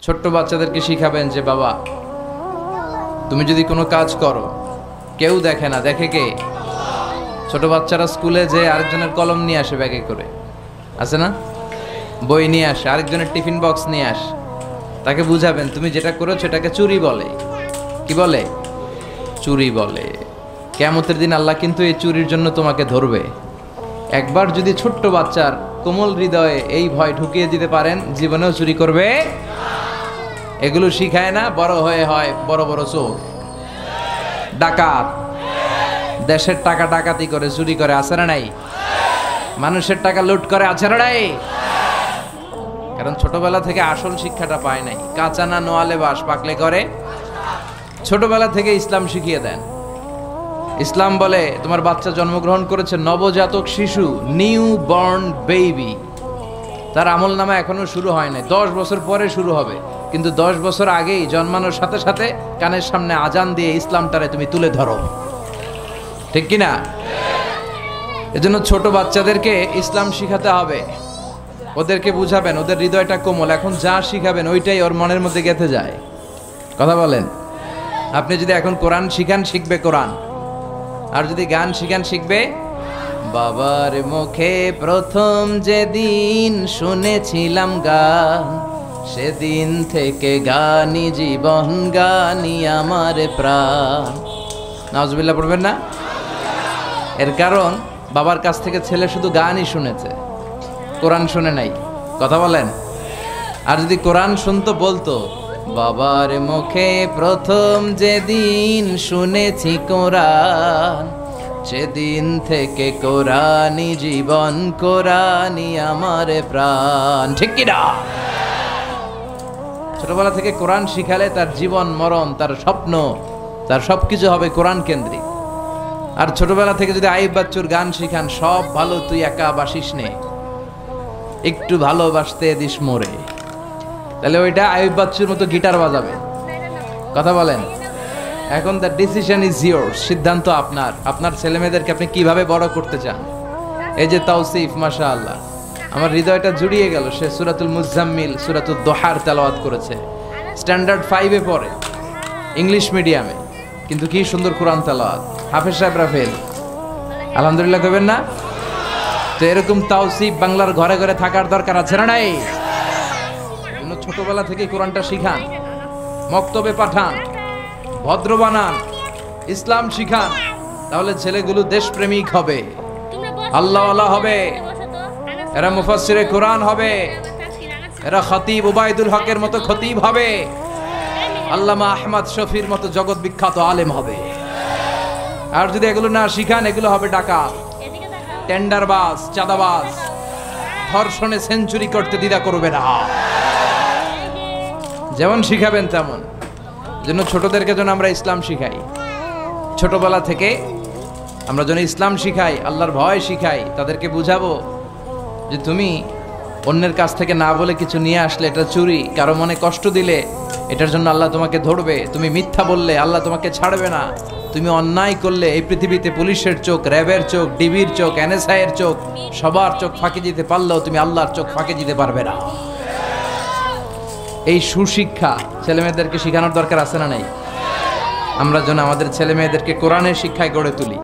ছোট্ট বাচ্চাদেরকে শিখাবেন যে বাবা তুমি যদি কোনো কাজ করো কেউ দেখে না, দেখে কে? ছোট বাচ্চারা স্কুলে যে আরেকজনের কলম নিয়ে আসে ব্যাগে করে, আছে না? বই নিয়ে আসে, আরেকজনের টিফিন বক্স নিয়ে আসে। তাকে বুঝাবেন তুমি যেটা করেছো এটাকে চুরি বলে। কি বলে? চুরি বলে। কিয়ামতের দিন আল্লাহ কিন্তু এই চুরির জন্য তোমাকে ধরবে। একবার যদি ছোট্ট বাচ্চার কোমল হৃদয়ে এই ভয় ঢুকিয়ে দিতে পারেন, জীবনেও চুরি করবে। এগুলো শিখায় না, বড় হয়ে হয় বড় বড় চোর, ডাকাত, দেশের টাকা ডাকাতি করে, চুরি করে, আছে না নাই? মানুষের টাকা লুট করে, আছে না নাই? কারণ ছোটবেলা থেকে আসল শিক্ষাটা পায় নাই। কাঁচা না নোয়ালে বাস, পাকলে করে। ছোটবেলা থেকে ইসলাম শিখিয়ে দেন। ইসলাম বলে তোমার বাচ্চা জন্মগ্রহণ করেছে, নবজাতক শিশু, নিউ বর্ন বেবি, তার আমল নামা এখনো শুরু হয় নাই, 10 বছর পরে শুরু হবে। কিন্তু 10 বছর আগেই জন্মানোর সাথে সাথে কানের সামনে আজান দিয়ে ইসলামটারে তুমি তুলে ধরো, ঠিক কিনা? এজন্য ছোট বাচ্চাদেরকে ইসলাম শিখাতে হবে। ওদেরকে বুঝাবেন, ওদের হৃদয়টা কোমল, এখন যা শিখাবেন ওইটাই ওর মনের মধ্যে গেঁথে যায়। কথা বলেন। আপনি যদি এখন কোরআন শিখান, শিখবে কোরআন। আর যদি গান শিখান, শিখবে। বাবার মুখে প্রথম যেদিন শুনেছিলাম গান, সেদিন থেকে গানি জীবন, গানি আমার প্রাণ। নাউজুবিল্লাহ পড়বেন না? এর কারণ বাবার কাছ থেকে ছেলে শুধু গানই শুনেছে, কোরআন শুনে নাই। কথা বলেন। আর যদি কোরআন শুনতো, বলতো বাবার মুখে প্রথম যেদিন শুনেছি কোরআন, সেদিন থেকে কোরআনই জীবন, কোরআনই আমার প্রাণ। ঠিক কিনা? ছোটবেলা থেকে কোরআন শিখালে তার জীবন মরণ, তার স্বপ্ন, তার সবকিছু হবে কোরআন কেন্দ্রিক। আর ছোটবেলা থেকে যদি আইয়ুব বাচ্চুর গান শিখান, সব ভালো তুই একা বাসিস নে, একটু ভালোবাসতে দিস মোরে, তাহলে ওইটা আইয়ুব বাচ্চুর মতো গিটার বাজাবে। কথা বলেন। এখন দ্য ডিসিশন ইজ ইয়োরস, সিদ্ধান্ত আপনার। আপনার ছেলেমেয়েদেরকে আপনি কিভাবে বড় করতে চান? এই যে তাওসিফ, মাশাআল্লাহ, আমার হৃদয়টা জুড়িয়ে গেল। সে সূরাতুল মুজাম্মিল, সূরাতুদ দোহার তেলাওয়াত করেছে। স্ট্যান্ডার্ড 5-এ পড়ে, ইংলিশ মিডিয়ামে, কিন্তু কি সুন্দর কোরআন তেলাওয়াত। হাফেজ সাহেব রাফেল, আলহামদুলিল্লাহ কইবেন না? তো এরকম তাওসিফ বাংলার ঘরে ঘরে থাকার দরকার আছে না নাই? ছোটবেলা থেকে কোরআনটা শিখান, মক্তবে পাঠান, ভদ্র বানান, ইসলাম শিখান, তাহলে ছেলেগুলো দেশপ্রেমিক হবে, আল্লাহওয়ালা হবে, এরা মুফাসসিরে কোরআন হবে, এরা খতিব উবাইদুল হকের মতো খতিব হবে, আল্লামা আহমদ শফির মতো জগৎ বিখ্যাত আলেম হবে। আর যদি এগুলো না শিখান, এগুলো হবে ডাকাত, টেন্ডারবাজ, চাঁদাবাজ, ধর্ষণে সেঞ্চুরি করতে দ্বিধা করবে না। যেমন শিখাবেন তেমন। যেন ছোটদেরকে যেন আমরা ইসলাম শিখাই, ছোটবেলা থেকে আমরা যেন ইসলাম শিখাই, আল্লাহর ভয় শিখাই। তাদেরকে বুঝাবো যে তুমি অন্যের কাছ থেকে না বলে কিছু নিয়ে আসলে এটা চুরি, কারো মনে কষ্ট দিলে এটার জন্য আল্লাহ তোমাকে ধরবে, তুমি মিথ্যা বললে আল্লাহ তোমাকে ছাড়বে না, তুমি অন্যায় করলে এই পৃথিবীতে পুলিশের চোখ, র্যাবের চোখ, ডিবির চোখ, NSI এর চোখ, সবার চোখ ফাঁকি দিতে পারলেও তুমি আল্লাহর চোখ ফাঁকি দিতে পারবে না। এই সুশিক্ষা ছেলেমেয়েদেরকে শেখানোর দরকার আছে না নাই? আমরা যেন আমাদের ছেলেমেয়েদেরকে কোরআনের শিক্ষায় গড়ে তুলি।